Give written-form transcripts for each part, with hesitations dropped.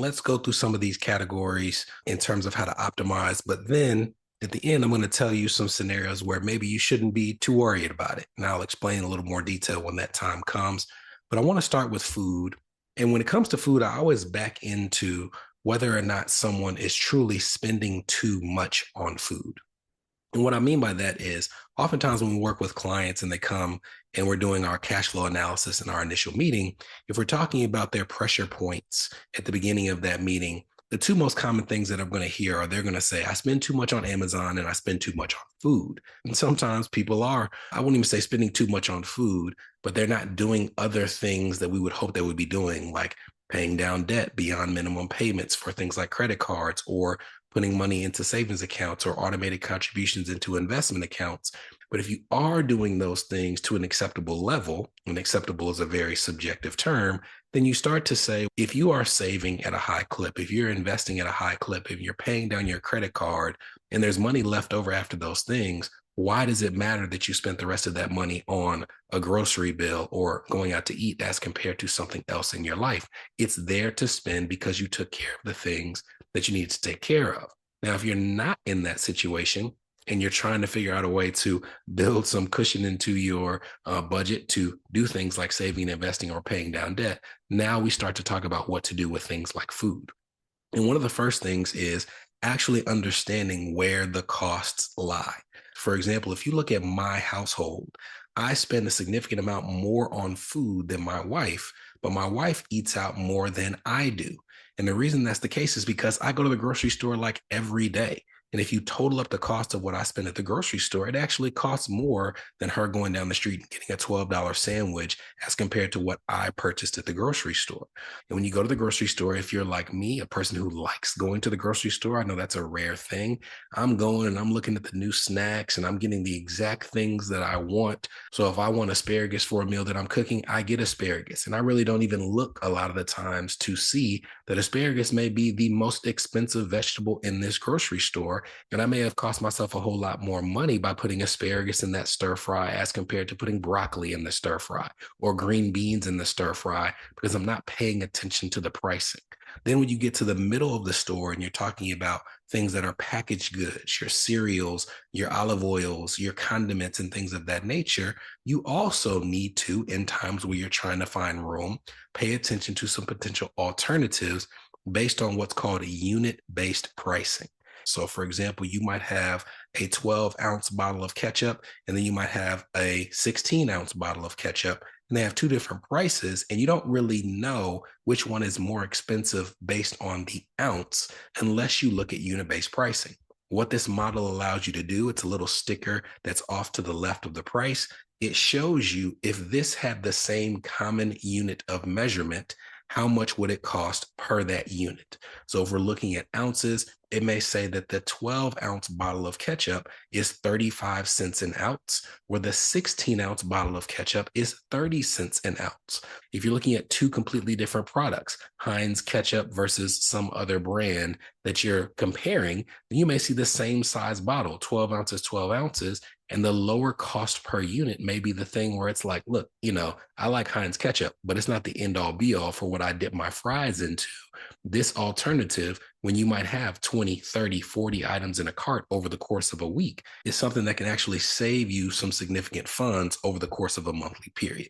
Let's go through some of these categories in terms of how to optimize. But then at the end, I'm going to tell you some scenarios where maybe you shouldn't be too worried about it. And I'll explain a little more detail when that time comes. But I want to start with food. And when it comes to food, I always back into whether or not someone is truly spending too much on food. And what I mean by that is oftentimes when we work with clients and they come and we're doing our cash flow analysis in our initial meeting, if we're talking about their pressure points at the beginning of that meeting, the two most common things that I'm going to hear are they're going to say, I spend too much on Amazon and I spend too much on food. And sometimes people are, I wouldn't even say spending too much on food, but they're not doing other things that we would hope they would be doing, like paying down debt beyond minimum payments for things like credit cards or putting money into savings accounts or automated contributions into investment accounts. But if you are doing those things to an acceptable level, and acceptable is a very subjective term, then you start to say, if you are saving at a high clip, if you're investing at a high clip, if you're paying down your credit card and there's money left over after those things, why does it matter that you spent the rest of that money on a grocery bill or going out to eat as compared to something else in your life? It's there to spend because you took care of the things that you need to take care of. Now, if you're not in that situation and you're trying to figure out a way to build some cushion into your budget to do things like saving, investing, or paying down debt, now we start to talk about what to do with things like food. And one of the first things is actually understanding where the costs lie. For example, if you look at my household, I spend a significant amount more on food than my wife, but my wife eats out more than I do. And the reason that's the case is because I go to the grocery store like every day. And if you total up the cost of what I spend at the grocery store, it actually costs more than her going down the street and getting a $12 sandwich as compared to what I purchased at the grocery store. And when you go to the grocery store, if you're like me, a person who likes going to the grocery store, I know that's a rare thing. I'm going and I'm looking at the new snacks and I'm getting the exact things that I want. So if I want asparagus for a meal that I'm cooking, I get asparagus. And I really don't even look a lot of the times to see that asparagus may be the most expensive vegetable in this grocery store. And I may have cost myself a whole lot more money by putting asparagus in that stir fry as compared to putting broccoli in the stir fry or green beans in the stir fry because I'm not paying attention to the pricing. Then when you get to the middle of the store and you're talking about things that are packaged goods, your cereals, your olive oils, your condiments, and things of that nature, you also need to, in times where you're trying to find room, pay attention to some potential alternatives based on what's called a unit-based pricing. So, for example, you might have a 12-ounce bottle of ketchup, and then you might have a 16-ounce bottle of ketchup, and they have two different prices, and you don't really know which one is more expensive based on the ounce unless you look at unit-based pricing. What this model allows you to do, it's a little sticker that's off to the left of the price. It shows you if this had the same common unit of measurement, how much would it cost per that unit? So if we're looking at ounces, it may say that the 12-ounce bottle of ketchup is 35 cents an ounce, where the 16-ounce bottle of ketchup is 30 cents an ounce. If you're looking at two completely different products, Heinz ketchup versus some other brand that you're comparing, then you may see the same size bottle, 12 ounces, 12 ounces, and the lower cost per unit may be the thing where it's like, look, I like Heinz ketchup, but it's not the end all be all for what I dip my fries into. This alternative, when you might have 20, 30, 40 items in a cart over the course of a week, is something that can actually save you some significant funds over the course of a monthly period.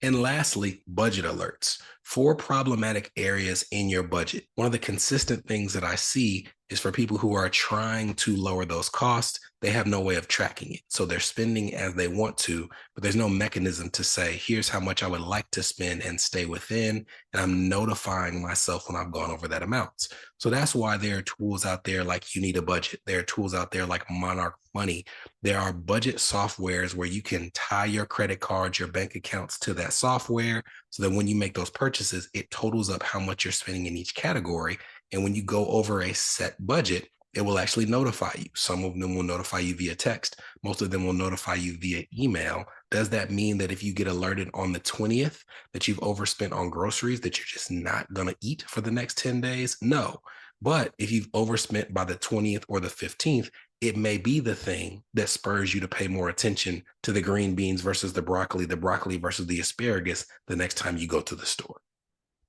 And lastly, budget alerts for problematic areas in your budget. One of the consistent things that I see is for people who are trying to lower those costs, they have no way of tracking it. So they're spending as they want to, but there's no mechanism to say, here's how much I would like to spend and stay within. And I'm notifying myself when I've gone over that amount. So that's why there are tools out there like You Need a Budget. There are tools out there like Monarch Money. There are budget softwares where you can tie your credit cards, your bank accounts to that software so that when you make those purchases, it totals up how much you're spending in each category. And when you go over a set budget, it will actually notify you. Some of them will notify you via text. Most of them will notify you via email. Does that mean that if you get alerted on the 20th that you've overspent on groceries, that you're just not going to eat for the next 10 days? No. But if you've overspent by the 20th or the 15th, it may be the thing that spurs you to pay more attention to the green beans versus the broccoli versus the asparagus the next time you go to the store.